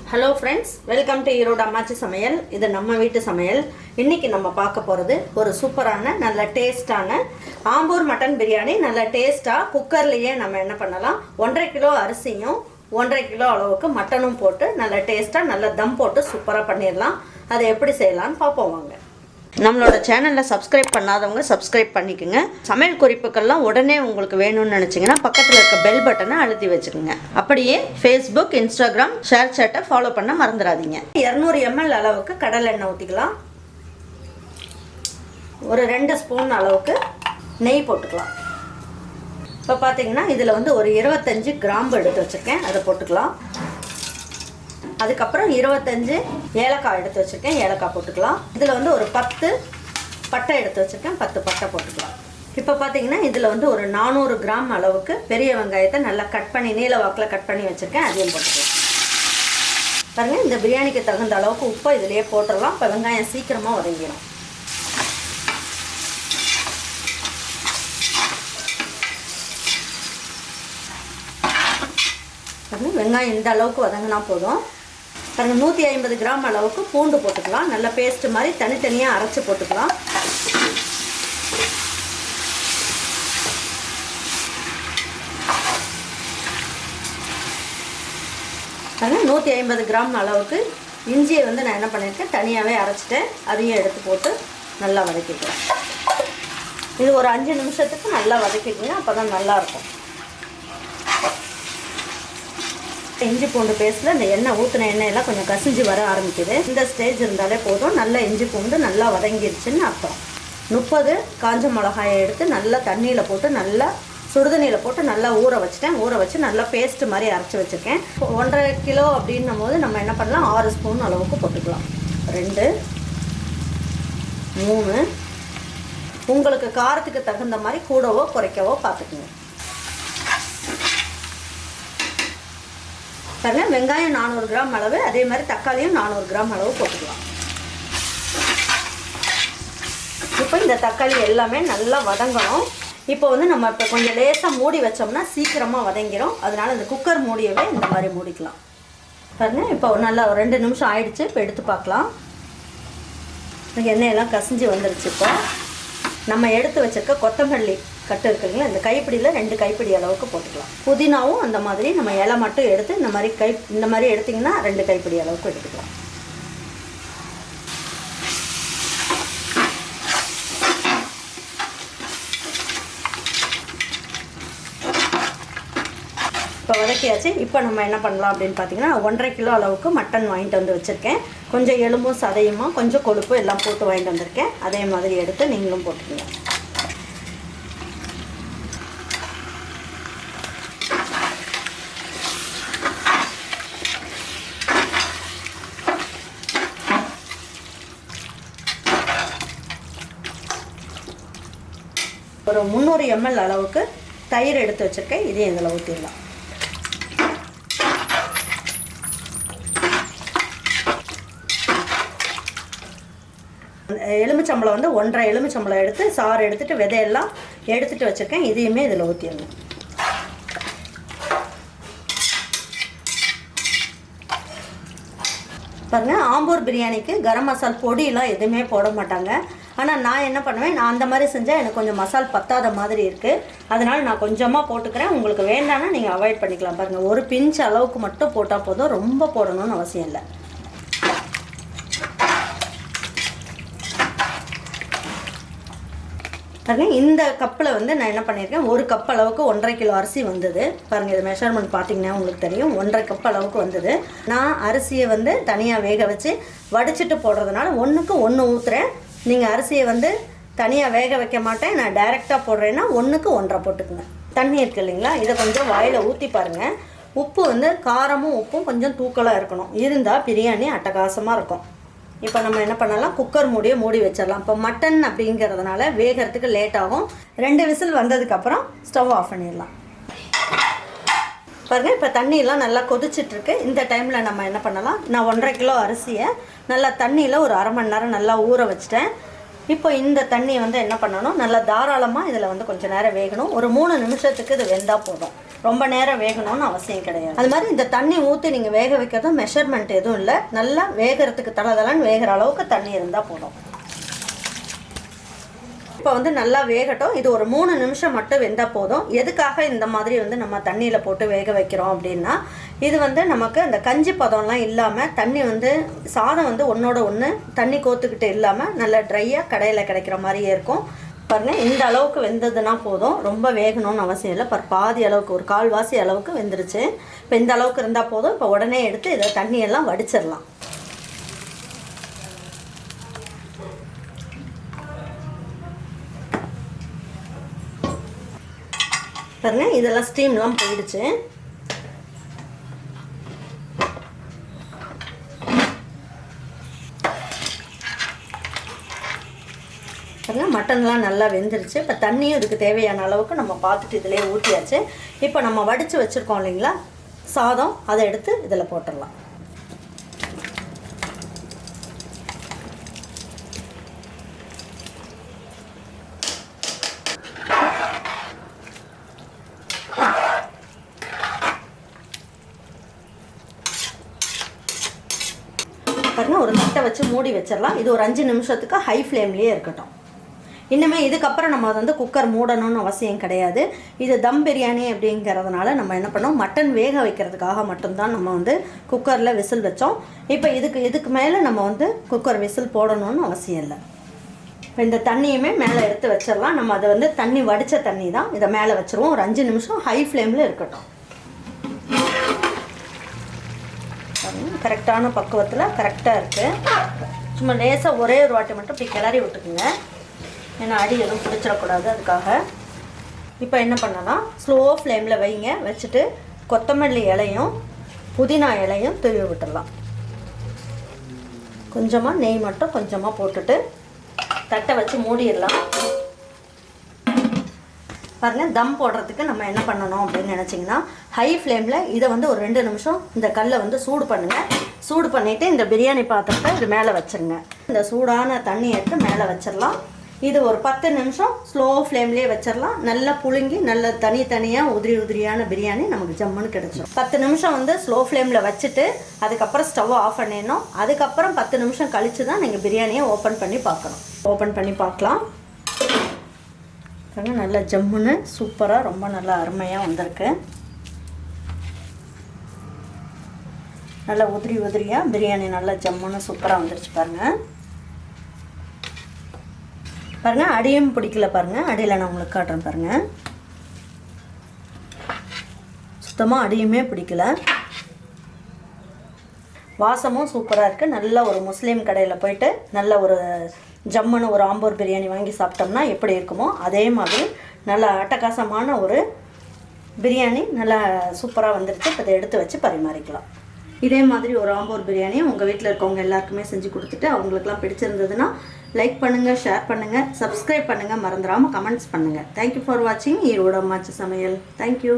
Hello friends, welcome to Erode அம்மாச்சி சமையல். இது நம்ம வீட்டு சமையல். இன்னைக்கு நம்ம பார்க்க போறது ஒரு சூப்பரான நல்ல டேஸ்டான ஆம்பூர் மட்டன் பிரியாணி. நல்ல டேஸ்டா குக்கர்லயே நம்ம என்ன பண்ணலாம், 1.5 கிலோ அரிசியும் 1.5 கிலோ அளவுக்கு மட்டனும் போட்டு நல்ல டேஸ்டா நல்ல தம் போட்டு சூப்பரா பண்ணிடலாம். அதை எப்படி செய்யலாம்னு பார்ப்போம் வாங்க. நம்மளோட சேனலில் சப்ஸ்கிரைப் பண்ணாதவங்க சப்ஸ்கிரைப் பண்ணிக்கோங்க. சமையல் குறிப்புக்கள்லாம் உடனே உங்களுக்கு வேணும்னு நினச்சிங்கன்னா பக்கத்தில் இருக்க பெல் பட்டனை அழுத்தி வச்சுக்கோங்க. அப்படியே ஃபேஸ்புக், இன்ஸ்டாகிராம், ஷேர் சேட்டை ஃபாலோ பண்ண மறந்துடாதீங்க. 200 ml அளவுக்கு கடலை எண்ணெய் ஊற்றிக்கலாம். ஒரு 2 ஸ்பூன் அளவுக்கு நெய் போட்டுக்கலாம். இப்போ பார்த்தீங்கன்னா இதில் வந்து ஒரு 25 கிராம்பு எடுத்து வச்சுருக்கேன், அதை போட்டுக்கலாம். அதுக்கப்புறம் 25 ஏலக்காய் எடுத்து வச்சுருக்கேன், ஏலக்காய் போட்டுக்கலாம். இதில் வந்து ஒரு 10 பட்டை எடுத்து வச்சுருக்கேன், 10 பட்டை போட்டுக்கலாம். இப்போ பார்த்தீங்கன்னா இதில் வந்து ஒரு 400 கிராம் அளவுக்கு பெரிய வெங்காயத்தை நல்லா கட் பண்ணி நீல வாக்கில் கட் பண்ணி வச்சுருக்கேன், அதையும் போட்டுக்கலாம். பாருங்கள், இந்த பிரியாணிக்கு தகுந்த அளவுக்கு உப்பை இதிலேயே போட்டுடலாம். இப்போ வெங்காயம் சீக்கிரமாக வதங்கிடும். வெங்காயம் இந்த அளவுக்கு வதங்கினா போதும். பாருங்கள், 150 கிராம் அளவுக்கு பூண்டு போட்டுக்கலாம். நல்ல பேஸ்ட் மாதிரி தனித்தனியாக அரைச்சி போட்டுக்கலாம். பாருங்கள், 150 கிராம் அளவுக்கு இஞ்சியை வந்து நான் என்ன பண்ணியிருக்கேன், தனியாகவே அரைச்சிட்டேன், அதையும் எடுத்து போட்டு நல்லா வதக்கிக்கலாம். இது ஒரு 5 நிமிஷத்துக்கு நல்லா வதக்கிக்கோங்க, அப்போ தான் நல்லாயிருக்கும். இஞ்சி பூண்டு பேஸ்ட்டில் இந்த எண்ணெய் ஊற்றின எண்ணெயெல்லாம் கொஞ்சம் கசிஞ்சு வர ஆரம்பிக்குது. இந்த ஸ்டேஜ் இருந்தாலே போதும். நல்லா இஞ்சி பூண்டு நல்லா வதங்கிருச்சுன்னு அர்த்தம். 30 காஞ்ச மிளகாயை எடுத்து நல்லா தண்ணியில் போட்டு நல்லா சுடுதண்ணியில் போட்டு நல்லா ஊற வச்சுட்டேன். ஊற வச்சு நல்லா பேஸ்ட்டு மாதிரி அரைச்சி வச்சுருக்கேன். 1.5 கிலோ அப்படின்னும் போது நம்ம என்ன பண்ணலாம், 6 ஸ்பூன் அளவுக்கு போட்டுக்கலாம். 2, 3, உங்களுக்கு காரத்துக்கு தகுந்த மாதிரி கூடவோ குறைக்கவோ பார்த்துக்குங்க. பாருங்கள், வெங்காயம் 400 கிராம் அளவு, அதே மாதிரி தக்காளியும் 400 கிராம் அளவு போட்டுக்கலாம். இப்போ இந்த தக்காளி எல்லாமே நல்லா வதங்கணும். இப்போ வந்து நம்ம இப்போ கொஞ்சம் லேசாக மூடி வச்சோம்னா சீக்கிரமாக வதங்கிடும். அதனால் இந்த குக்கர் மூடியவே இந்த மாதிரி மூடிக்கலாம். பாருங்கள், இப்போ நல்லா ஒரு 2 நிமிஷம் ஆயிடுச்சு. இப்போ எடுத்து பார்க்கலாம். எண்ணெயெல்லாம் கசிஞ்சு வந்துருச்சு. இப்போ நம்ம எடுத்து வச்சுருக்க கொத்தமல்லி கட்டு இருக்குங்களா, இந்த கைப்பிடியில் 2 கைப்பிடி அளவுக்கு போட்டுக்கலாம். புதினாவும் அந்த மாதிரி நம்ம இலை மட்டும் எடுத்து இந்த மாதிரி எடுத்திங்கன்னா 2 கைப்பிடி அளவுக்கு எடுத்துக்கலாம். இப்போ வதக்கியாச்சு. இப்போ நம்ம என்ன பண்ணலாம் அப்படின்னு பார்த்தீங்கன்னா, 1.5 கிலோ அளவுக்கு மட்டன் வாங்கிட்டு வந்து வச்சுருக்கேன். கொஞ்சம் எலும்பும் சதையுமா கொஞ்சம் கொழுப்பு எல்லாம் போட்டு வாங்கிட்டு வந்திருக்கேன். அதே மாதிரி எடுத்து நீங்களும் போட்டுக்கோங்க. ஒரு 300 ml அளவுக்கு தயிர் எடுத்து வச்சுருக்கேன், இதையும் இதில் ஊற்றிடலாம். எலுமிச்சம்பழம் வந்து 1.5 எலுமிச்சம்பழம் எடுத்து சாறு எடுத்துகிட்டு விதையெல்லாம் எடுத்துகிட்டு வச்சுருக்கேன், இதையுமே இதில் ஊற்றிடணும். பாருங்கள், ஆம்பூர் பிரியாணிக்கு கரம் மசால் பொடியெலாம் எதுவுமே போட மாட்டாங்க. ஆனால் நான் என்ன பண்ணுவேன், நான் அந்த மாதிரி செஞ்சால் எனக்கு கொஞ்சம் மசால் பத்தாத மாதிரி இருக்குது. அதனால் நான் கொஞ்சமாக போட்டுக்கிறேன். உங்களுக்கு வேண்டாம்னா நீங்கள் அவாய்ட் பண்ணிக்கலாம். பாருங்கள், ஒரு பிஞ்ச் அளவுக்கு மட்டும் போட்டால் போதும், ரொம்ப போடணும்னு அவசியம் இல்லை. பாருங்கள், இந்த கப்பில் வந்து நான் என்ன பண்ணியிருக்கேன், 1 கப் அளவுக்கு 1.5 கிலோ அரிசி வந்தது. பாருங்கள், இது மெஷர்மெண்ட் பார்த்தீங்கன்னா உங்களுக்கு தெரியும், 1.5 கப் அளவுக்கு வந்தது. நான் அரிசியை வந்து தனியாக வேக வச்சு வடிச்சிட்டு போடுறதுனால 1க்கு 1 ஊற்றுறேன். நீங்கள் அரிசியை வந்து தனியாக வேக வைக்க மாட்டேன், நான் டைரெக்டாக போடுறேன்னா 1க்கு 1.5 போட்டுக்குங்க. தண்ணி இருக்குது இல்லைங்களா, இதை கொஞ்சம் வாயில் ஊற்றி பாருங்கள். உப்பு வந்து காரமும் உப்பும் கொஞ்சம் தூக்கலாக இருக்கணும், இருந்தால் பிரியாணி அட்டகாசமாக இருக்கும். இப்போ நம்ம என்ன பண்ணலாம், குக்கர் மூடி வச்சிடலாம். இப்போ மட்டன் அப்படிங்கிறதுனால வேகிறதுக்கு லேட் ஆகும். 2 விசில் வந்ததுக்கப்புறம் ஸ்டவ் ஆஃப் பண்ணிடலாம். பாருங்கள், இப்போ தண்ணியெல்லாம் நல்லா கொதிச்சிட்ருக்கு. இந்த டைமில் நம்ம என்ன பண்ணலாம், நான் 1.5 கிலோ அரிசியை நல்லா தண்ணியில் ஒரு அரை மணி நேரம் நல்லா ஊற வச்சிட்டேன். இப்போ இந்த தண்ணி வந்து என்ன பண்ணணும், நல்லா தாராளமாக இதில் வந்து கொஞ்சம் நேரம் வேகணும். ஒரு 3 நிமிஷத்துக்கு இது வெந்தால் போதும். ரொம்ப நேரம் வேகணும்னு அவசியம் கிடையாது. அது மாதிரி இந்த தண்ணி ஊற்றி நீங்கள் வேக வைக்கிறதும் மெஷர்மெண்ட் எதுவும் இல்லை. நல்லா வேகிறதுக்கு தளதளன்னு வேகிற அளவுக்கு தண்ணி இருந்தால் போதும். இப்போ வந்து நல்லா வேகட்டும். இது ஒரு 3 நிமிஷம் மட்டும் வெந்தால் போதும். எதுக்காக இந்த மாதிரி வந்து நம்ம தண்ணியில் போட்டு வேக வைக்கிறோம் அப்படின்னா, இது வந்து நமக்கு அந்த கஞ்சி பதம்லாம் இல்லாமல் தண்ணி வந்து சாதம் வந்து ஒன்றோட ஒன்று தண்ணி கோத்துக்கிட்டு இல்லாமல் நல்லா ட்ரையாக கடையில் கிடைக்கிற மாதிரியே இருக்கும். பாருங்கள், இந்த அளவுக்கு வெந்ததுன்னா போதும். ரொம்ப வேகணும்னு அவசியம் இல்லை. பாதி அளவுக்கு, ஒரு கால்வாசி அளவுக்கு வெந்துருச்சு. இப்போ இந்த அளவுக்கு இருந்தால் போதும். இப்போ உடனே எடுத்து இதை தண்ணியெல்லாம் வடிச்சிடலாம். பாருங்க, இதெல்லாம் ஸ்டீம்லாம் போயிடுச்சு. பாருங்க, மட்டன்லாம் நல்லா வெந்துருச்சு. இப்போ தண்ணியும் இதுக்கு தேவையான அளவுக்கு நம்ம பார்த்துட்டு இதிலே ஊற்றியாச்சு. இப்போ நம்ம வடித்து வச்சுருக்கோம் இல்லைங்களா சாதம், அதை எடுத்து இதில் போட்டுடலாம். பாருங்கள், ஒரு தட்டை வச்சு மூடி வச்சிடலாம். இது ஒரு 5 நிமிஷத்துக்கு ஹை ஃப்ளேம்லேயே இருக்கட்டும். இன்னுமே இதுக்கப்புறம் நம்ம வந்து குக்கர் மூடணும்னு அவசியம் கிடையாது. இது தம் பிரியாணி அப்படிங்கிறதுனால நம்ம என்ன பண்ணோம், மட்டன் வேக வைக்கிறதுக்காக மட்டும்தான் நம்ம வந்து குக்கரில் விசில் வச்சோம். இப்போ இதுக்கு மேலே நம்ம வந்து குக்கர் விசில் போடணும்னு அவசியம் இல்லை. இப்போ இந்த தண்ணியுமே மேலே எடுத்து வச்சிடலாம். நம்ம அதை வந்து தண்ணி வடித்த தண்ணி தான், இதை மேலே வச்சுருவோம். ஒரு 5 நிமிஷம் ஹை ஃப்ளேமில் இருக்கட்டும். கரெக்டான பக்குவத்தில் கரெக்டாக இருக்குது. சும்மா லேசாக ஒரே ஒரு வாட்டி மட்டும் இப்படி கிளறி விட்டுக்குங்க, ஏன்னா அடி எதுவும் பிடிச்சிடக்கூடாது. அதுக்காக இப்போ என்ன பண்ணலாம், ஸ்லோ ஃப்ளேமில் வைங்க. வச்சுட்டு கொத்தமல்லி இலையும் புதினா இலையும் துருவி விட்டுடலாம். கொஞ்சமாக நெய் மட்டும் கொஞ்சமாக போட்டுட்டு தட்டை வச்சு மூடிடலாம். பாருங்கள், தம் போடுறதுக்கு நம்ம என்ன பண்ணணும் அப்படின்னு நினச்சிங்கன்னா, ஹை ஃப்ளேமில் இதை வந்து ஒரு 2 நிமிஷம் இந்த கல்லை வந்து சூடு பண்ணுங்கள். சூடு பண்ணிவிட்டு இந்த பிரியாணி பாத்திரத்தை இது மேலே வச்சுருங்க. இந்த சூடான தண்ணி எடுத்து மேலே வச்சிடலாம். இது ஒரு 10 நிமிஷம் ஸ்லோ ஃப்ளேம்லேயே வச்சிடலாம். நல்லா புழுங்கி நல்ல தனித்தனியாக உதிரியான பிரியாணி நமக்கு ஜம்முன்னு கிடச்சிடும். 10 நிமிஷம் வந்து ஸ்லோ ஃப்ளேமில் வச்சுட்டு அதுக்கப்புறம் ஸ்டவ்வை ஆஃப் பண்ணிடணும். அதுக்கப்புறம் 10 நிமிஷம் கழித்து தான் நீங்கள் பிரியாணியை ஓப்பன் பண்ணி பார்க்கணும். ஓப்பன் பண்ணி பார்க்கலாம். நல்லா ஜம்முன்னு சூப்பராக ரொம்ப நல்லா அருமையாக வந்திருக்கு. நல்லா உதிரியாக பிரியாணி நல்லா ஜம்முன்னு சூப்பராக வந்துருச்சு. பாருங்கள் பாருங்கள், அடியும் பிடிக்கல. பாருங்கள், அடியில் நான் உங்களுக்கு காட்டுறேன். பாருங்கள், சுத்தமாக அடியுமே பிடிக்கல. வாசமும் சூப்பராக இருக்குது. நல்ல ஒரு முஸ்லீம் கடையில் போயிட்டு நல்ல ஒரு ஜம்முன்னு ஒரு ஆம்பூர் பிரியாணி வாங்கி சாப்பிட்டோம்னா எப்படி இருக்குமோ அதே மாதிரி நல்ல அட்டகாசமான ஒரு பிரியாணி நல்லா சூப்பராக வந்துருச்சு. இப்போ இதை எடுத்து வச்சு பரிமாறிக்கலாம். இதே மாதிரி ஒரு ஆம்பூர் பிரியாணி உங்கள் வீட்டில் இருக்கவங்க எல்லாருக்குமே செஞ்சு கொடுத்துட்டு அவங்களுக்குலாம் பிடிச்சிருந்ததுன்னா லைக் பண்ணுங்கள், ஷேர் பண்ணுங்கள், சப்ஸ்கிரைப் பண்ணுங்கள், மறந்துடாமல் கமெண்ட்ஸ் பண்ணுங்கள். தேங்க்யூ ஃபார் வாட்சிங் ஈரோடு அம்மாச்சி சமையல். தேங்க்யூ.